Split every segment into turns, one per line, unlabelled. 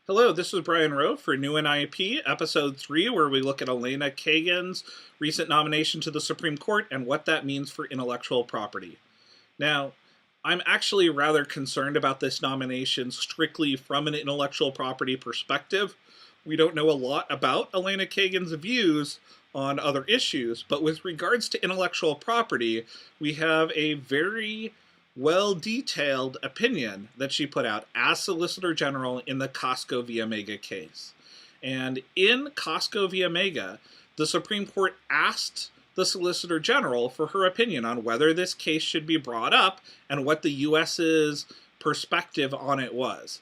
Hello, this is Brian Rowe for New NIIP, Episode 3, where we look at Elena Kagan's recent nomination to the Supreme Court and what that means for intellectual property. Now, I'm actually rather concerned about this nomination strictly from an intellectual property perspective. We don't know a lot about Elena Kagan's views on other issues, but with regards to intellectual property, we have a very well-detailed opinion that she put out as Solicitor General in the Costco v. Omega case. And in Costco v. Omega, the Supreme Court asked the Solicitor General for her opinion on whether this case should be brought up and what the U.S.'s perspective on it was.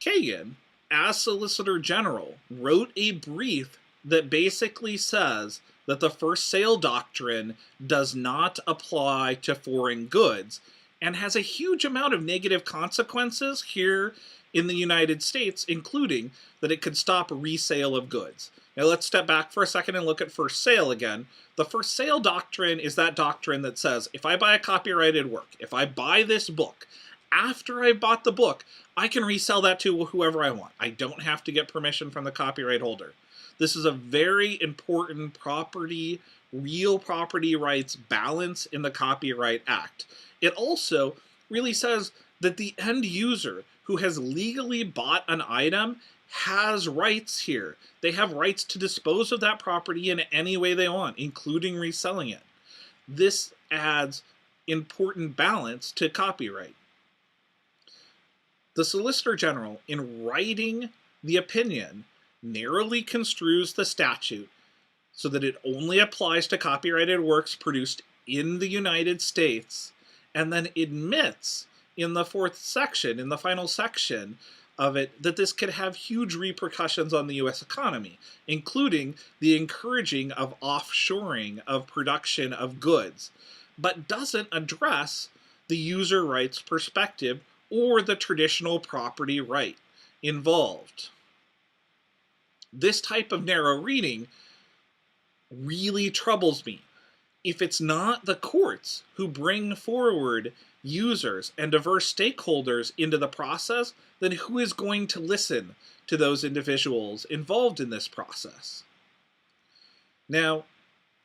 Kagan, as Solicitor General, wrote a brief that basically says that the first sale doctrine does not apply to foreign goods and has a huge amount of negative consequences here in the United States, including that it could stop resale of goods. Now let's step back for a second and look at first sale again. The first sale doctrine is that doctrine that says, if I buy a copyrighted work, if I buy this book, after I bought the book, I can resell that to whoever I want. I don't have to get permission from the copyright holder. This is a very important real property rights balance in the Copyright Act. It also really says that the end user who has legally bought an item has rights here. They have rights to dispose of that property in any way they want, including reselling it. This adds important balance to copyright. The Solicitor General, in writing the opinion, narrowly construes the statute so that it only applies to copyrighted works produced in the United States, and then admits in the fourth section, in the final section of it, that this could have huge repercussions on the U.S. economy, including the encouraging of offshoring of production of goods, but doesn't address the user rights perspective or the traditional property right involved. This type of narrow reading really troubles me. If it's not the courts who bring forward users and diverse stakeholders into the process, then who is going to listen to those individuals involved in this process? Now,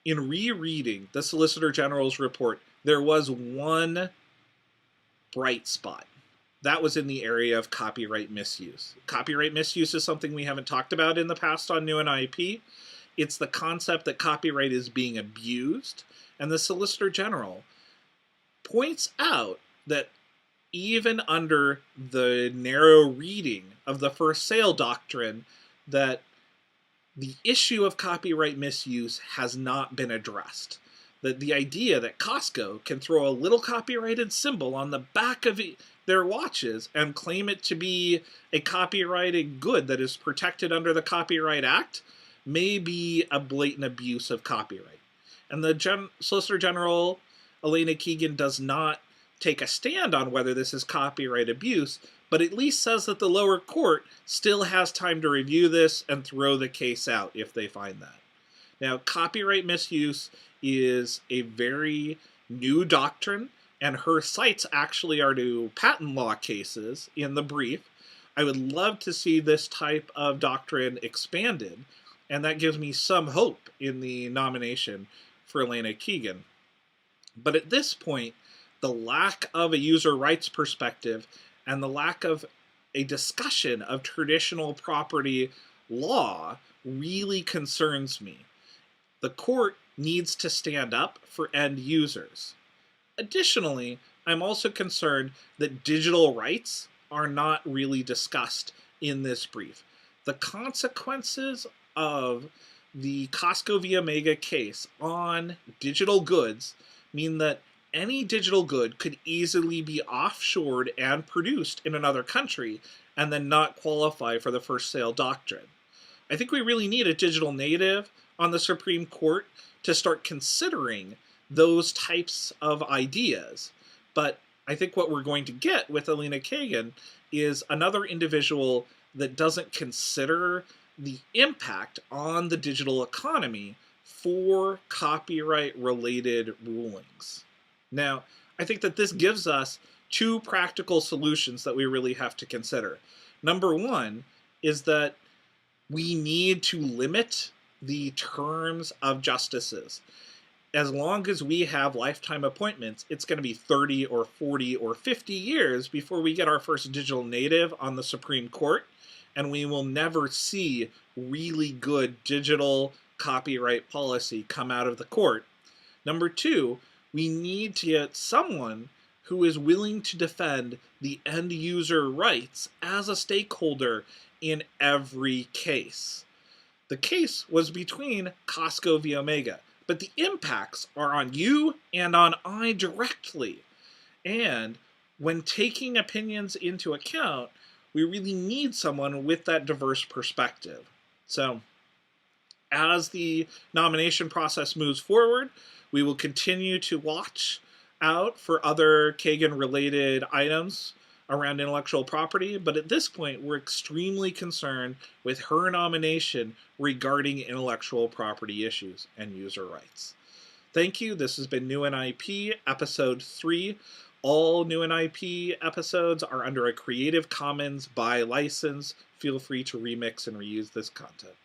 in rereading the Solicitor General's report, there was one bright spot. That was in the area of copyright misuse. Copyright misuse is something we haven't talked about in the past on New NIIP. It's the concept that copyright is being abused, and the Solicitor General points out that even under the narrow reading of the first sale doctrine, that the issue of copyright misuse has not been addressed. That the idea that Costco can throw a little copyrighted symbol on the back of their watches and claim it to be a copyrighted good that is protected under the Copyright Act may be a blatant abuse of copyright. And the Solicitor General, Elena Kagan, does not take a stand on whether this is copyright abuse, but at least says that the lower court still has time to review this and throw the case out if they find that. Now, copyright misuse is a very new doctrine, and her cites actually are to patent law cases in the brief. I would love to see this type of doctrine expanded, and that gives me some hope in the nomination for Elena Kagan. But at this point, the lack of a user rights perspective and the lack of a discussion of traditional property law really concerns me. The court needs to stand up for end users. Additionally, I'm also concerned that digital rights are not really discussed in this brief. The consequences of the Costco v. Omega case on digital goods mean that any digital good could easily be offshored and produced in another country and then not qualify for the first sale doctrine. I think we really need a digital native on the Supreme Court to start considering those types of ideas. But I think what we're going to get with Elena Kagan is another individual that doesn't consider the impact on the digital economy for copyright-related rulings. Now, I think that this gives us two practical solutions that we really have to consider. Number one is that we need to limit the terms of justices. As long as we have lifetime appointments, it's going to be 30 or 40 or 50 years before we get our first digital native on the Supreme Court, and we will never see really good digital copyright policy come out of the court. Number two, we need to get someone who is willing to defend the end user rights as a stakeholder in every case. The case was between Costco v. Omega, but the impacts are on you and on I directly. And when taking opinions into account, we really need someone with that diverse perspective. So, as the nomination process moves forward, we will continue to watch out for other Kagan-related items around intellectual property, but at this point, we're extremely concerned with her nomination regarding intellectual property issues and user rights. Thank you. This has been New NIIP, Episode 3. All New NIIP episodes are under a Creative Commons by license. Feel free to remix and reuse this content.